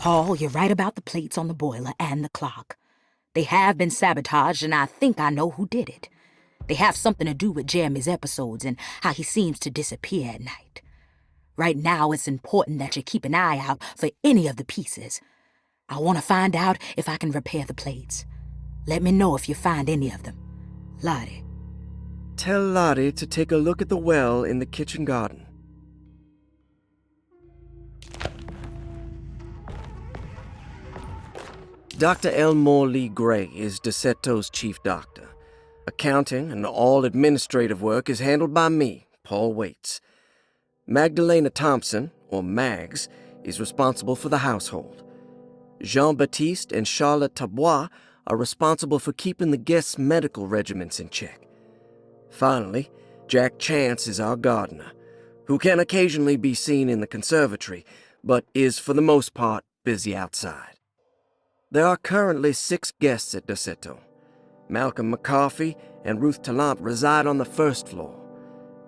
Paul, you're right about the plates on the boiler and the clock. They have been sabotaged, and I think I know who did it. They have something to do with Jeremy's episodes and how he seems to disappear at night. Right now, it's important that you keep an eye out for any of the pieces. I want to find out if I can repair the plates. Let me know if you find any of them. Lottie. Tell Lottie to take a look at the well in the kitchen garden. Dr. Elmore Lee Gray is DeSeto's chief doctor. Accounting and all administrative work is handled by me, Paul Waits. Magdalena Thompson, or Mags, is responsible for the household. Jean-Baptiste and Charlotte Tabois are responsible for keeping the guests' medical regimens in check. Finally, Jack Chance is our gardener, who can occasionally be seen in the conservatory, but is for the most part busy outside. There are currently 6 guests at DeSeto. Malcolm McCarthy and Ruth Tallant reside on the first floor.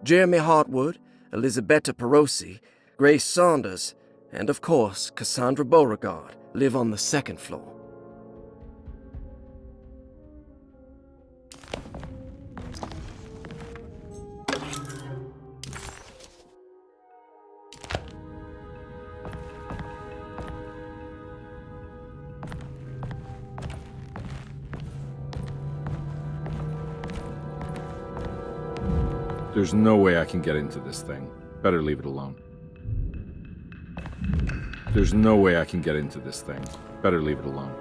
Jeremy Hartwood, Elisabetta Perosi, Grace Saunders, and of course Cassandra Beauregard live on the second floor. There's no way I can get into this thing. Better leave it alone. There's no way I can get into this thing. Better leave it alone.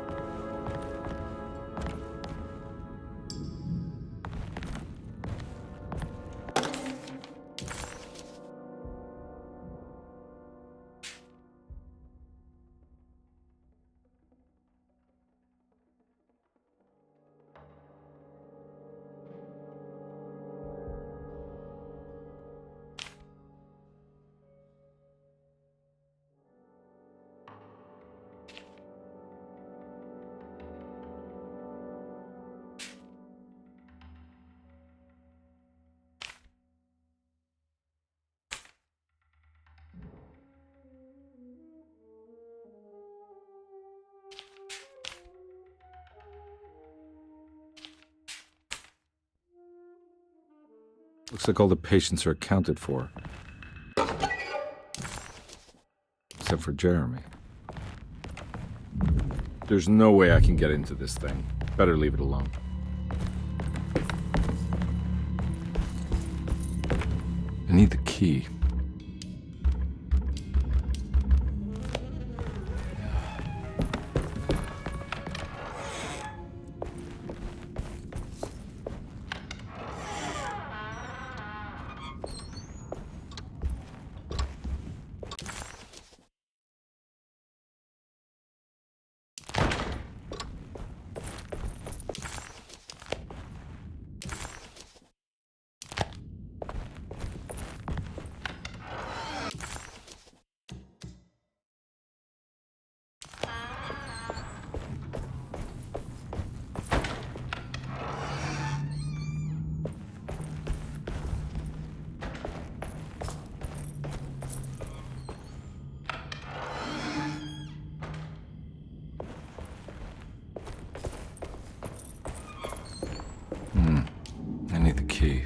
Looks like all the patients are accounted for. Except for Jeremy. There's no way I can get into this thing. Better leave it alone. I need the key. I need the key.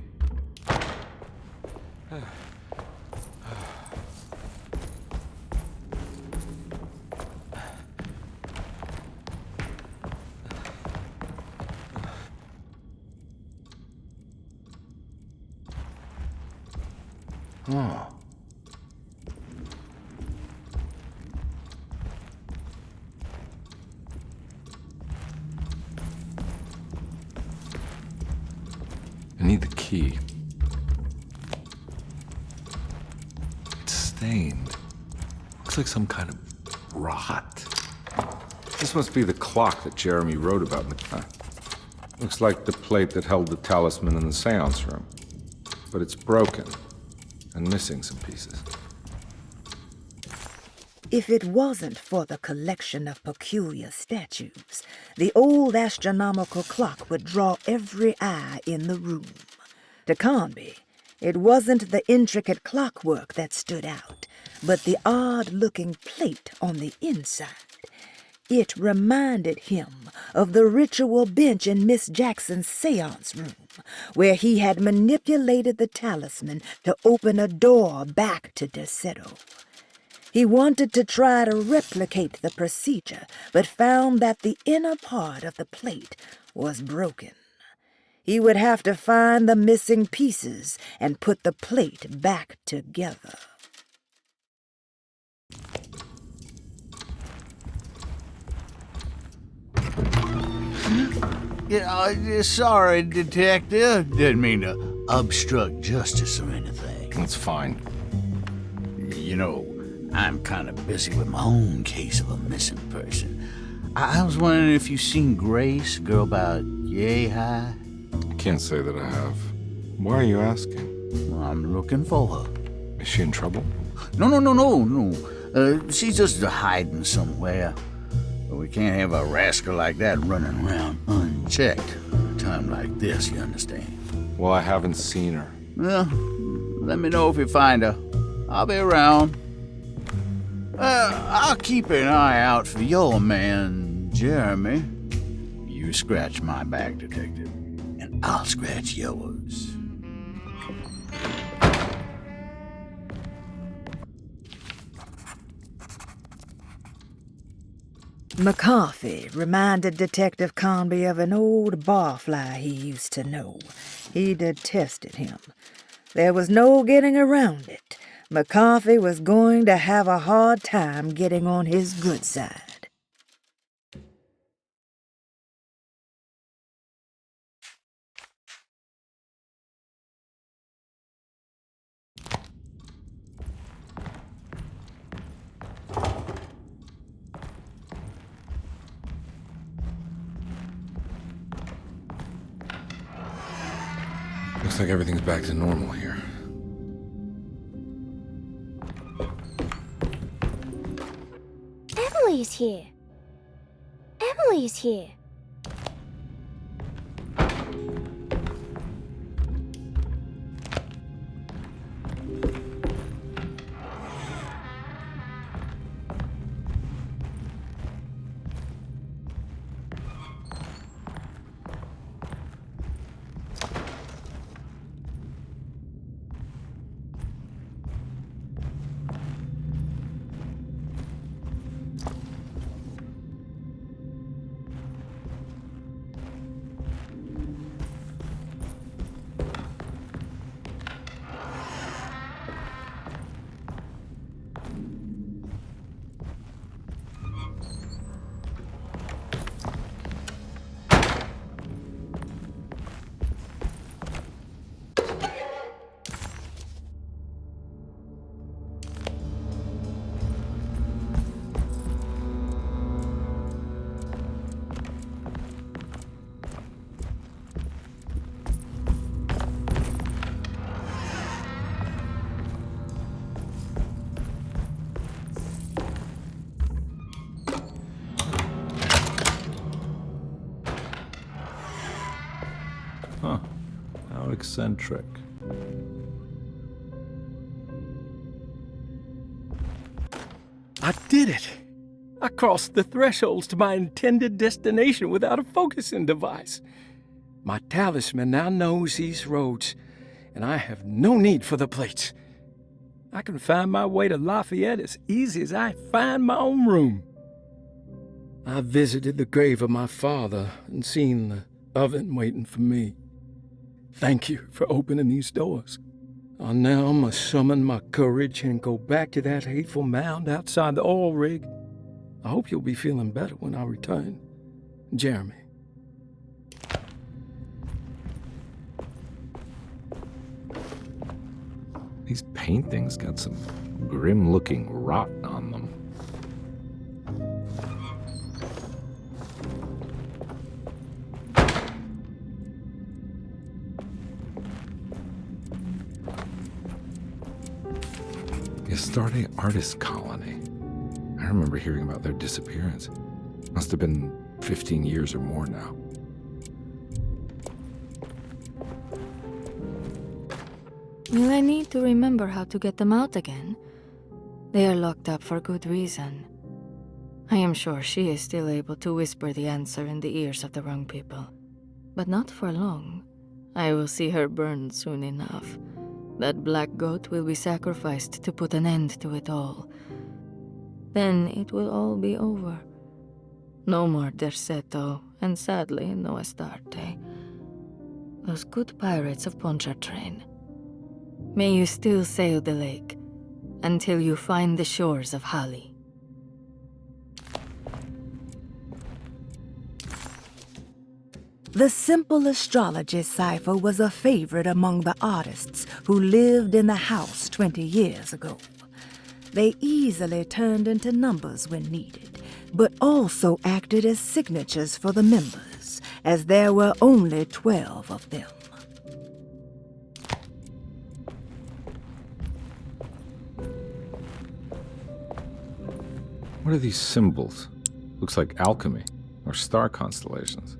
Oh. I need the key. It's stained. Looks like some kind of rot. This must be the clock that Jeremy wrote about. Looks like the plate that held the talisman in the seance room. But it's broken and missing some pieces. If it wasn't for the collection of peculiar statues, the old astronomical clock would draw every eye in the room. To Carnby, it wasn't the intricate clockwork that stood out, but the odd-looking plate on the inside. It reminded him of the ritual bench in Miss Jackson's seance room, where he had manipulated the talisman to open a door back to Deseto. He wanted to try to replicate the procedure, but found that the inner part of the plate was broken. He would have to find the missing pieces and put the plate back together. Sorry, Detective. Didn't mean to obstruct justice or anything. That's fine. You know, I'm kind of busy with my own case of a missing person. I was wondering if you've seen Grace, girl about yay high? I can't say that I have. Why are you asking? Well, I'm looking for her. Is she in trouble? No. She's just hiding somewhere. But we can't have a rascal like that running around unchecked. A time like this, you understand? Well, I haven't seen her. Well, let me know if you find her. I'll be around. I'll keep an eye out for your man, Jeremy. You scratch my back, Detective, and I'll scratch yours. McCarthy reminded Detective Carnby of an old barfly he used to know. He detested him. There was no getting around it. McCarthy was going to have a hard time getting on his good side. Looks like everything's back to normal here. Emily's here. Emily's here. Huh. How eccentric. I did it! I crossed the thresholds to my intended destination without a focusing device. My talisman now knows these roads, and I have no need for the plates. I can find my way to Lafayette as easy as I find my own room. I visited the grave of my father and seen the oven waiting for me. Thank you for opening these doors. I now must summon my courage and go back to that hateful mound outside the oil rig. I hope you'll be feeling better when I return. Jeremy. These paintings got some grim-looking rot on them. The Astarte Artist Colony. I remember hearing about their disappearance. Must have been 15 years or more now. Will I need to remember how to get them out again? They are locked up for good reason. I am sure she is still able to whisper the answer in the ears of the wrong people. But not for long. I will see her burned soon enough. That black goat will be sacrificed to put an end to it all. Then it will all be over. No more Derceto, and sadly, no Astarte. Those good pirates of Pontchartrain. May you still sail the lake, until you find the shores of Hali. The simple astrology cipher was a favorite among the artists who lived in the house 20 years ago. They easily turned into numbers when needed, but also acted as signatures for the members, as there were only 12 of them. What are these symbols? Looks like alchemy, or star constellations.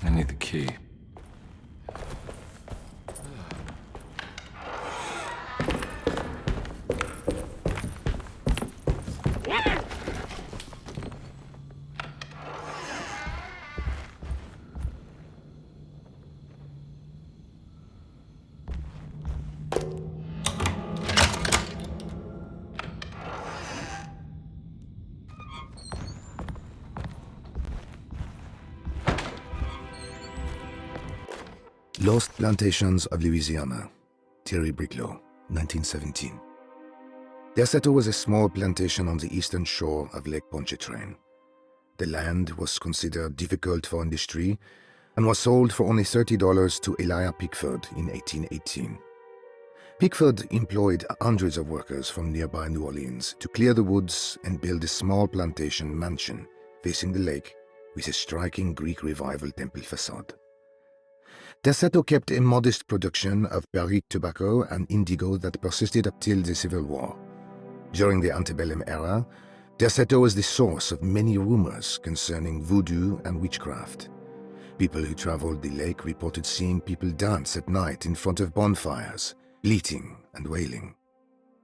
I need the key. Lost Plantations of Louisiana, Thierry Briclot, 1917. Derceto was a small plantation on the eastern shore of Lake Pontchartrain. The land was considered difficult for industry and was sold for only $30 to Elijah Pickford in 1818. Pickford employed hundreds of workers from nearby New Orleans to clear the woods and build a small plantation mansion facing the lake with a striking Greek Revival temple facade. Derceto kept a modest production of Barrique tobacco and indigo that persisted up till the Civil War. During the antebellum era, Derceto was the source of many rumors concerning voodoo and witchcraft. People who traveled the lake reported seeing people dance at night in front of bonfires, bleating and wailing.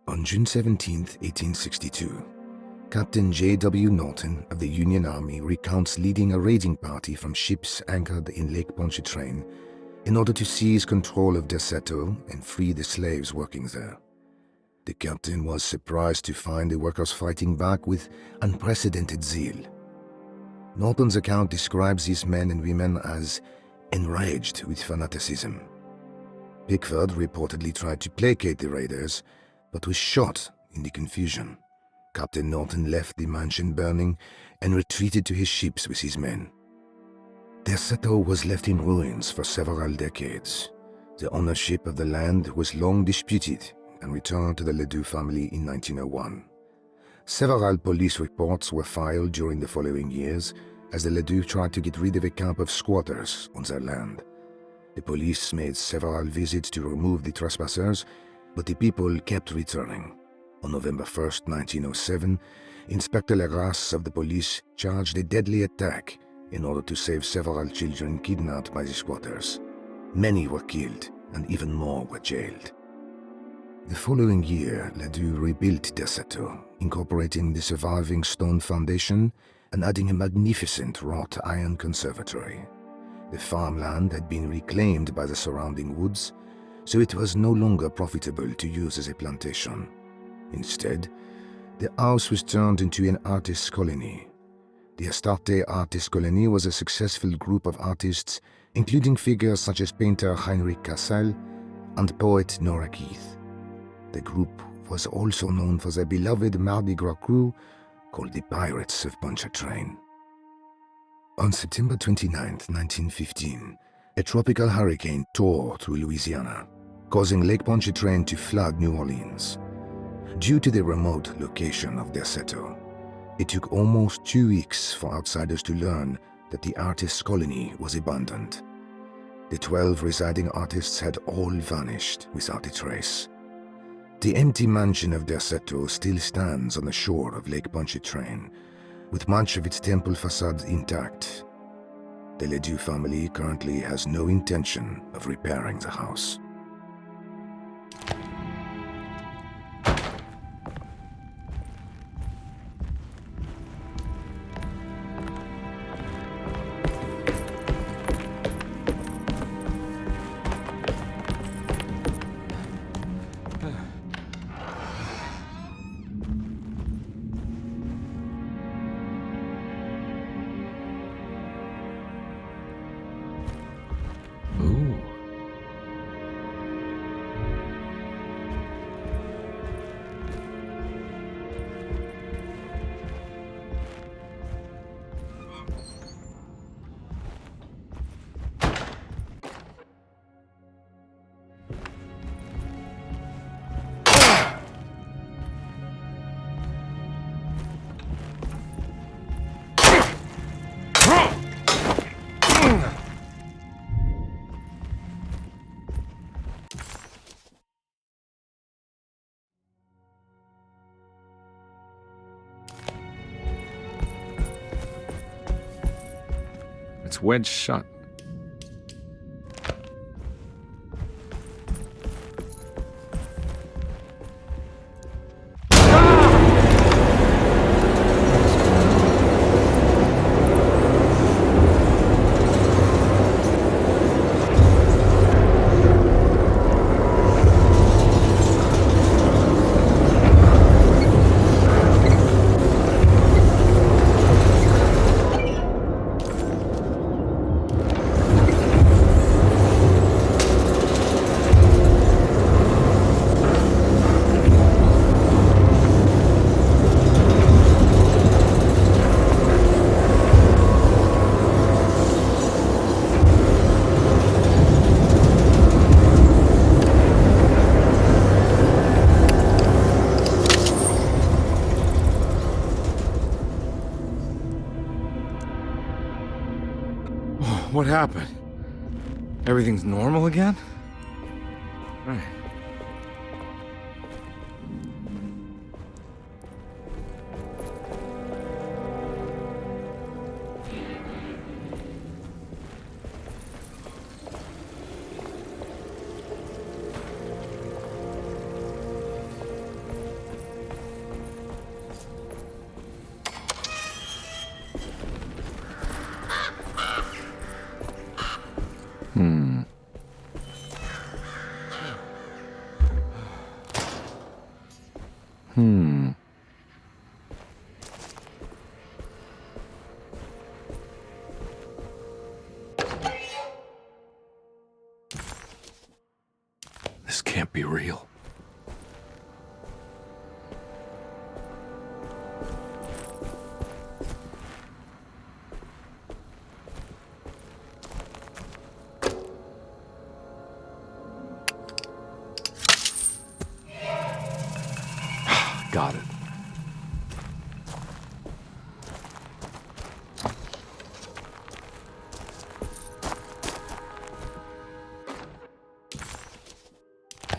On June 17, 1862, Captain J.W. Norton of the Union Army recounts leading a raiding party from ships anchored in Lake Pontchartrain in order to seize control of Derceto and free the slaves working there. The captain was surprised to find the workers fighting back with unprecedented zeal. Norton's account describes these men and women as enraged with fanaticism. Pickford reportedly tried to placate the raiders, but was shot in the confusion. Captain Norton left the mansion burning and retreated to his ships with his men. Derceto was left in ruins for several decades. The ownership of the land was long disputed and returned to the Ledoux family in 1901. Several police reports were filed during the following years as the Ledoux tried to get rid of a camp of squatters on their land. The police made several visits to remove the trespassers, but the people kept returning. On November 1st, 1907, Inspector Legrasse of the police charged a deadly attack in order to save several children kidnapped by the squatters. Many were killed, and even more were jailed. The following year, Ledoux rebuilt Derceto, incorporating the surviving stone foundation and adding a magnificent wrought iron conservatory. The farmland had been reclaimed by the surrounding woods, so it was no longer profitable to use as a plantation. Instead, the house was turned into an artist's colony. The Astarte Artist Colony was a successful group of artists, including figures such as painter Heinrich Cassel and poet Nora Keith. The group was also known for their beloved Mardi Gras crew called the Pirates of Pontchartrain. On September 29, 1915, a tropical hurricane tore through Louisiana, causing Lake Pontchartrain to flood New Orleans. Due to the remote location of Derceto, it took almost 2 weeks for outsiders to learn that the artist's colony was abandoned. The 12 residing artists had all vanished without a trace. The empty mansion of Derceto still stands on the shore of Lake Pontchartrain, with much of its temple facade intact. The Ledoux family currently has no intention of repairing the house. Ooh. It's wedged shut. What happened? Everything's normal again? Right. can't be real. Got it.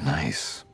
Nice.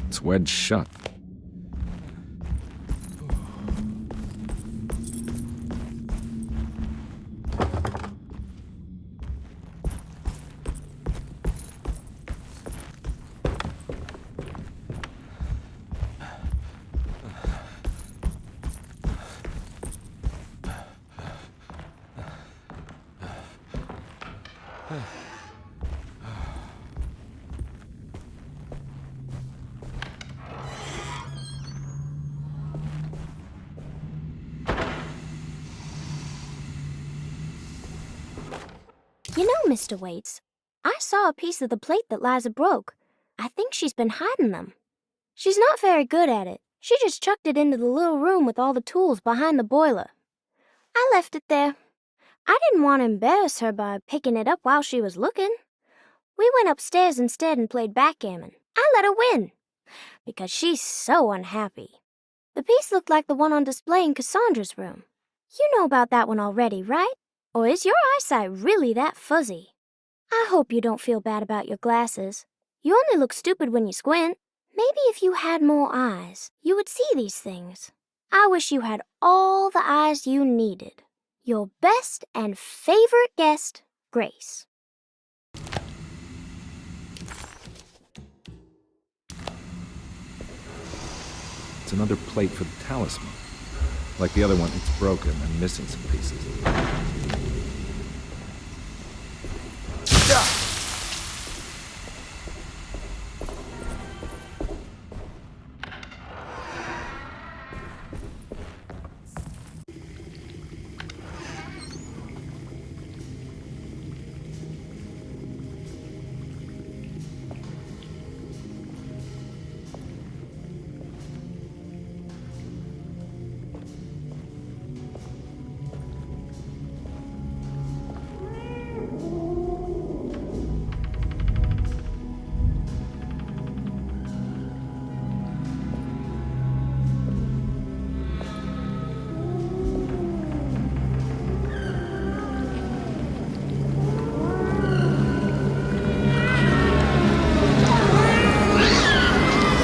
It's wedged shut. You know, Mr. Waits, I saw a piece of the plate that Liza broke. I think she's been hiding them. She's not very good at it. She just chucked it into the little room with all the tools behind the boiler. I left it there. I didn't want to embarrass her by picking it up while she was looking. We went upstairs instead and played backgammon. I let her win, because she's so unhappy. The piece looked like the one on display in Cassandra's room. You know about that one already, right? Or is your eyesight really that fuzzy? I hope you don't feel bad about your glasses. You only look stupid when you squint. Maybe if you had more eyes, you would see these things. I wish you had all the eyes you needed. Your best and favorite guest, Grace. It's another plate for the talisman. Like the other one, it's broken and missing some pieces.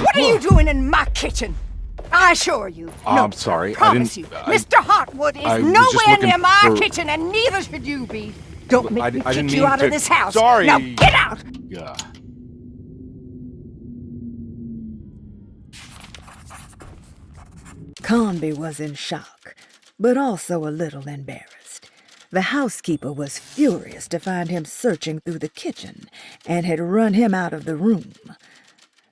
What are you doing in my kitchen? I assure you. No, I'm sorry, I promise didn't- you. I- Mr. Hotwood is I was just nowhere looking near my for- kitchen, and neither should you be. Don't make I me didn't kick mean you out to- of this house. Sorry. Now get out! Yeah. Carnby was in shock, but also a little embarrassed. The housekeeper was furious to find him searching through the kitchen and had run him out of the room.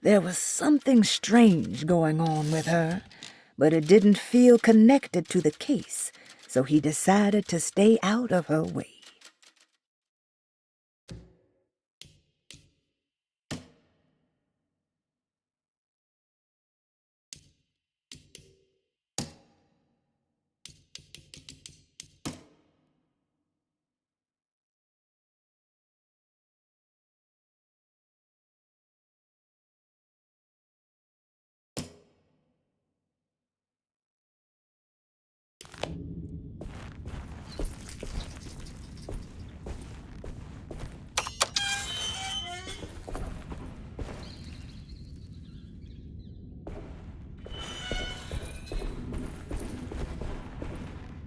There was something strange going on with her, but it didn't feel connected to the case, so he decided to stay out of her way.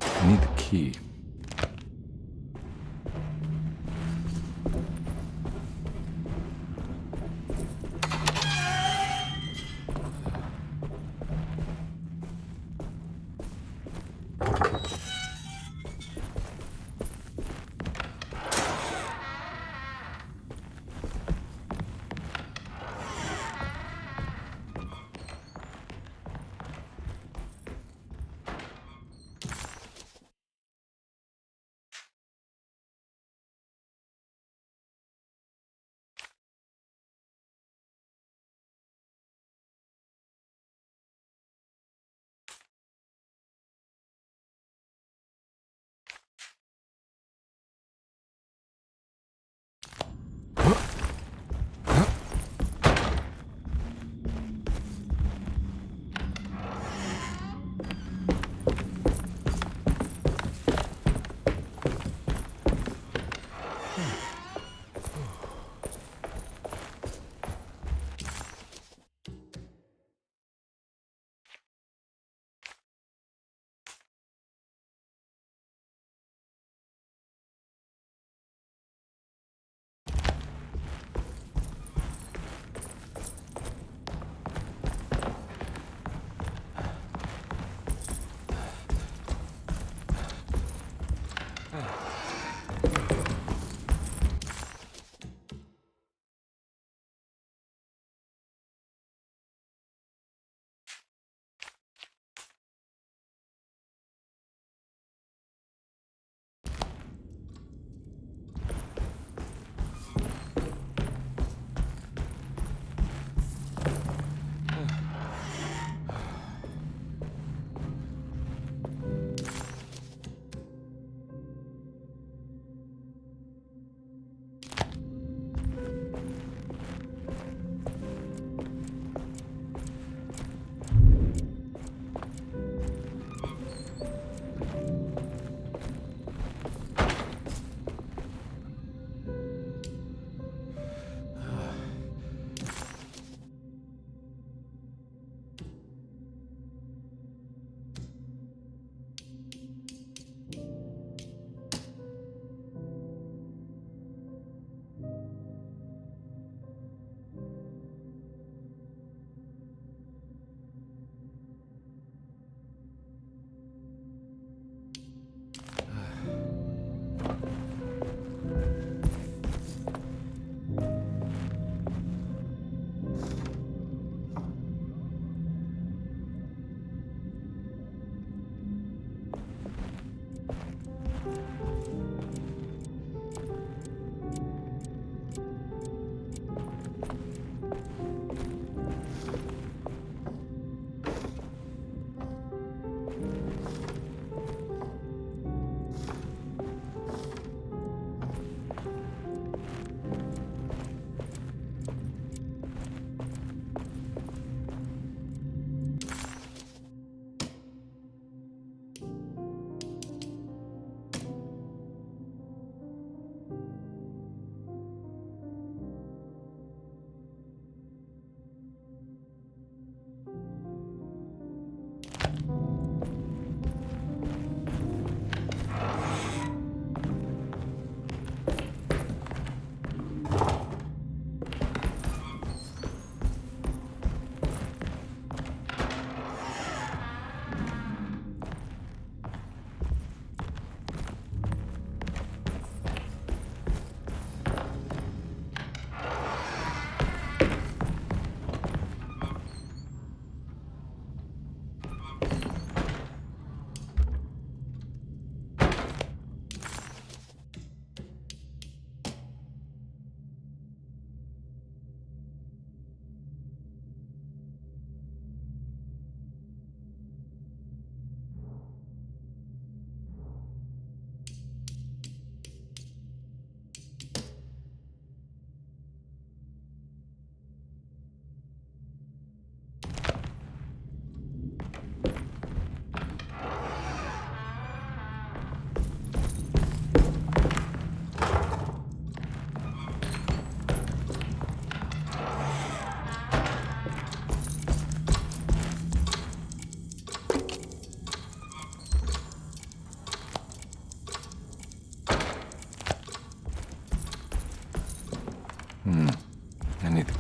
I need the key.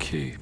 key.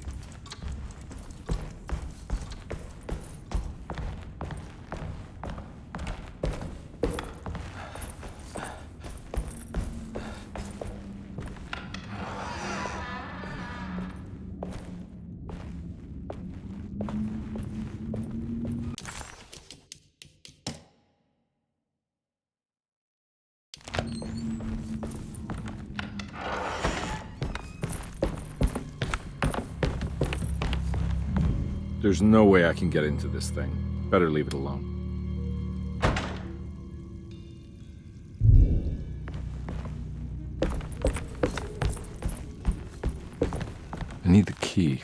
There's no way I can get into this thing. Better leave it alone. I need the key.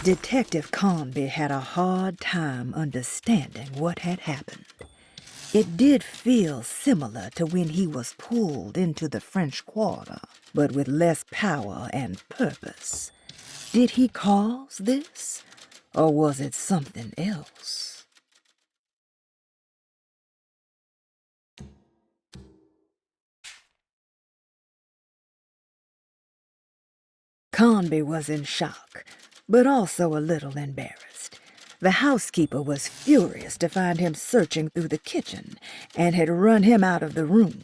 Detective Carnby had a hard time understanding what had happened. It did feel similar to when he was pulled into the French Quarter, but with less power and purpose. Did he cause this, or was it something else? Carnby was in shock, but also a little embarrassed. The housekeeper was furious to find him searching through the kitchen and had run him out of the room.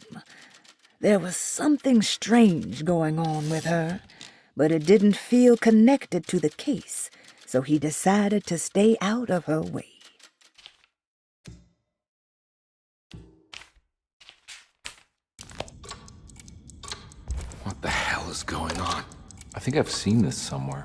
There was something strange going on with her, but it didn't feel connected to the case, so he decided to stay out of her way. What the hell is going on? I think I've seen this somewhere.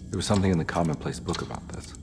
There was something in the commonplace book about this.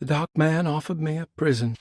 The dock man offered me a prison.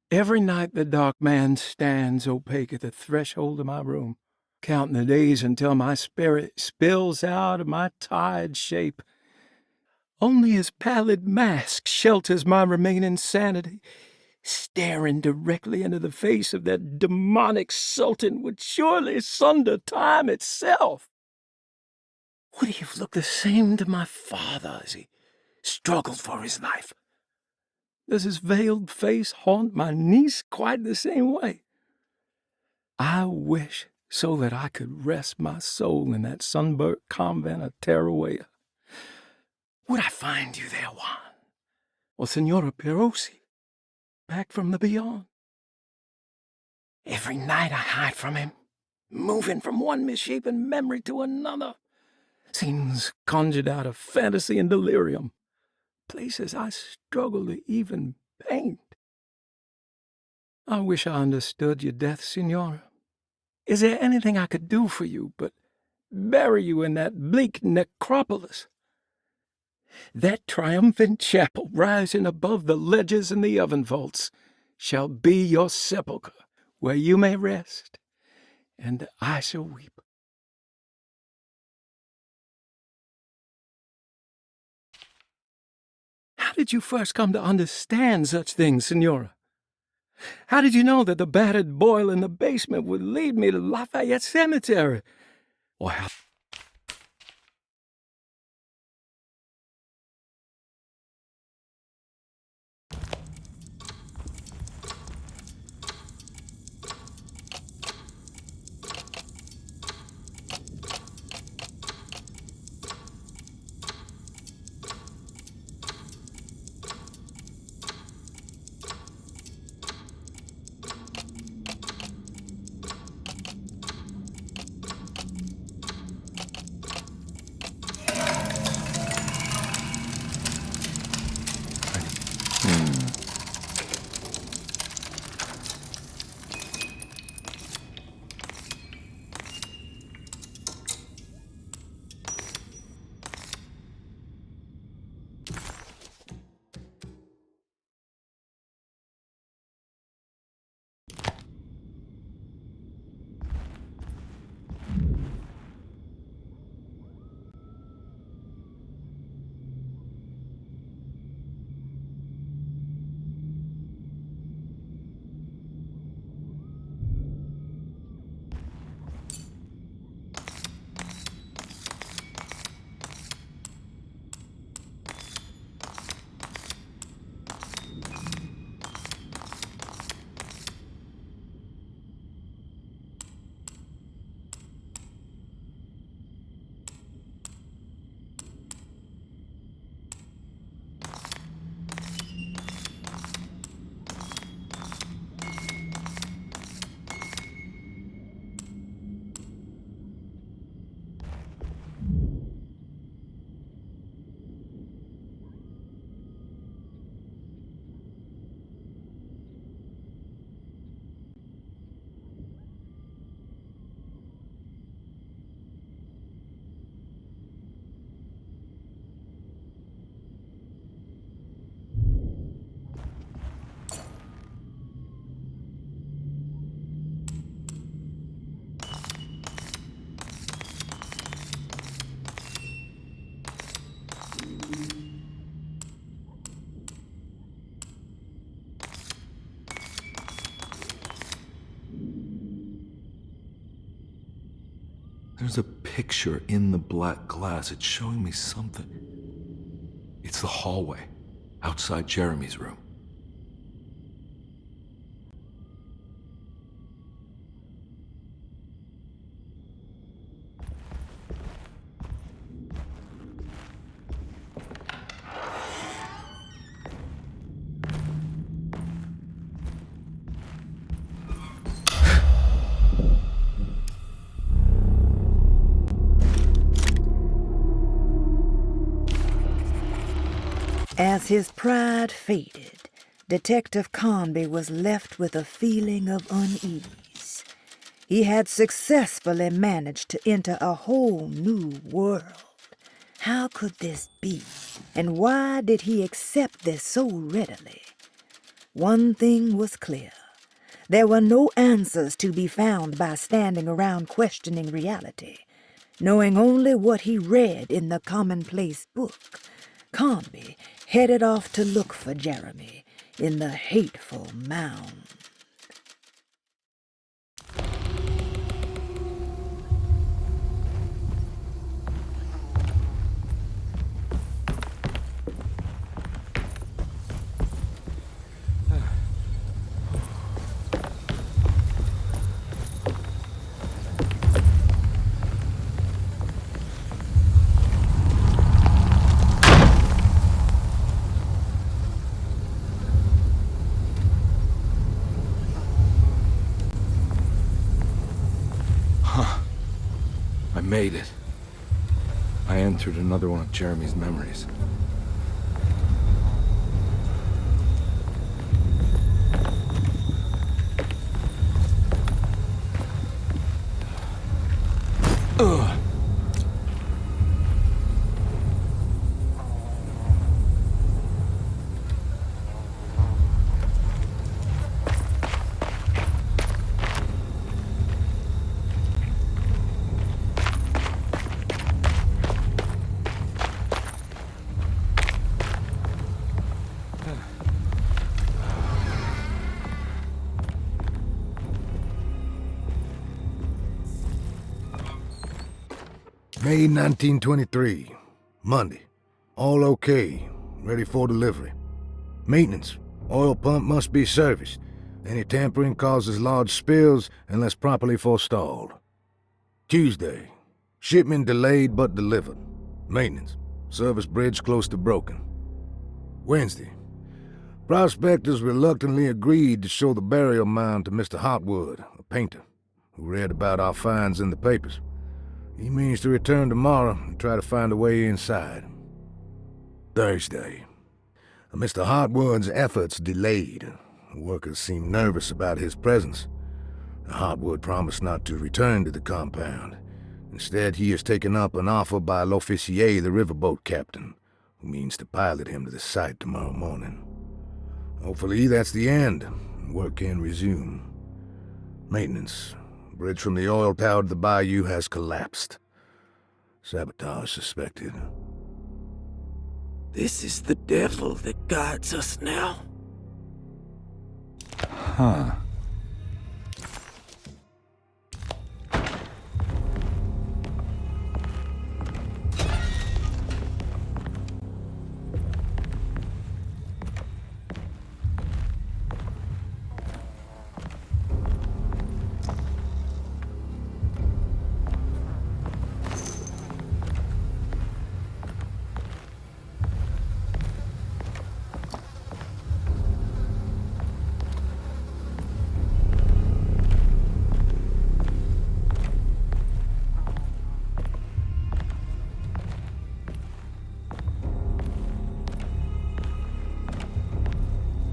Every night the dark man stands opaque at the threshold of my room, counting the days until my spirit spills out of my tired shape. Only his pallid mask shelters my remaining sanity. Staring directly into the face of that demonic sultan would surely sunder time itself. Would he have looked the same to my father as he struggled for his life? Does his veiled face haunt my niece quite the same way? I wish so that I could rest my soul in that sunburnt convent of Teruel. Would I find you there, Juan? Or Senora Perosi, back from the beyond? Every night I hide from him, moving from one misshapen memory to another. Scenes conjured out of fantasy and delirium. Places I struggle to even paint. I wish I understood your death, Senora. Is there anything I could do for you but bury you in that bleak necropolis? That triumphant chapel rising above the ledges and the oven vaults shall be your sepulchre, where you may rest, and I shall weep. How did you first come to understand such things, Senora? How did you know that the battered boiler in the basement would lead me to Lafayette Cemetery? Or how... There's a picture in the black glass. It's showing me something. It's the hallway outside Jeremy's room. As his pride faded, Detective Carnby was left with a feeling of unease. He had successfully managed to enter a whole new world. How could this be? And why did he accept this so readily? One thing was clear. There were no answers to be found by standing around questioning reality. Knowing only what he read in the commonplace book, Carnby headed off to look for Jeremy in the hateful mound. I made it. I entered another one of Jeremy's memories. Ugh. May 1923, Monday. All okay, ready for delivery. Maintenance. Oil pump must be serviced. Any tampering causes large spills unless properly forestalled. Tuesday. Shipment delayed but delivered. Maintenance. Service bridge close to broken. Wednesday. Prospectors reluctantly agreed to show the burial mound to Mr. Hotwood, a painter, who read about our finds in the papers. He means to return tomorrow and try to find a way inside. Thursday. Mr. Hotwood's efforts delayed. The workers seemed nervous about his presence. Hotwood promised not to return to the compound. Instead, he has taken up an offer by L'Officier, the riverboat captain, who means to pilot him to the site tomorrow morning. Hopefully that's the end. Work can resume. Maintenance. Bridge from the oil tower to the bayou has collapsed. Sabotage suspected. This is the devil that guides us now. Huh.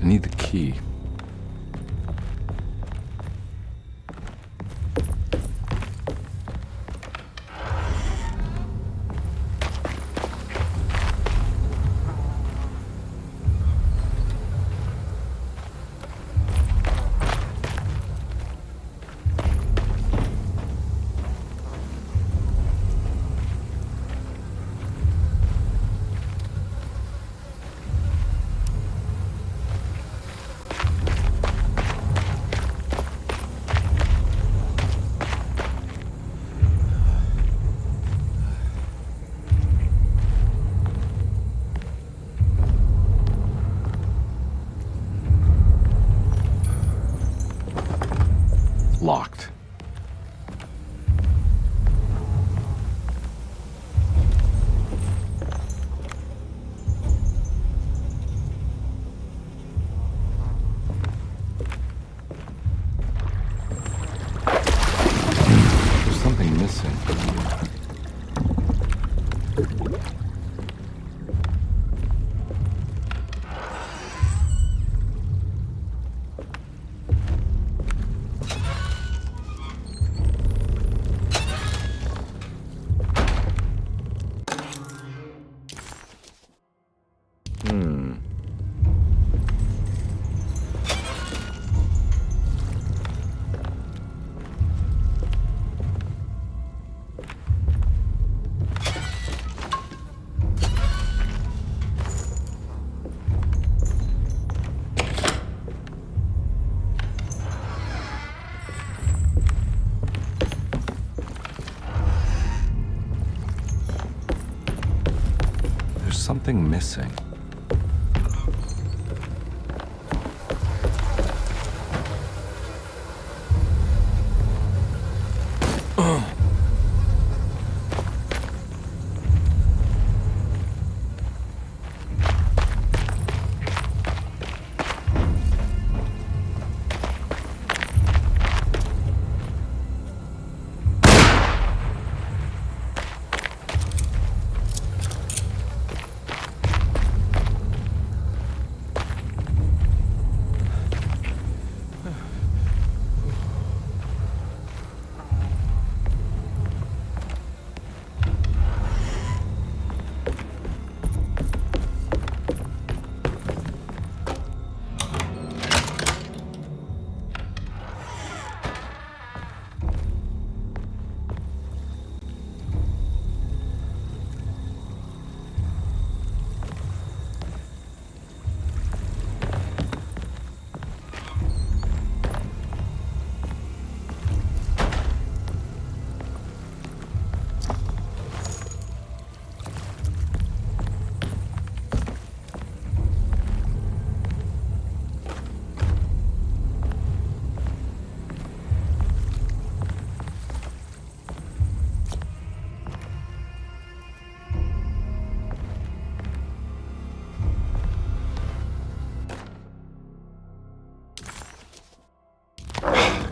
I need the key. Locked. There's something missing. something missing.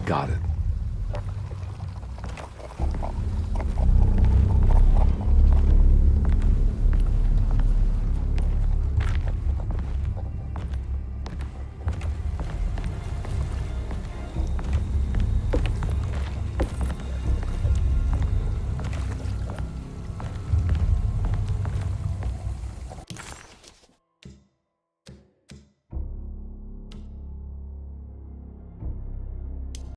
Got it.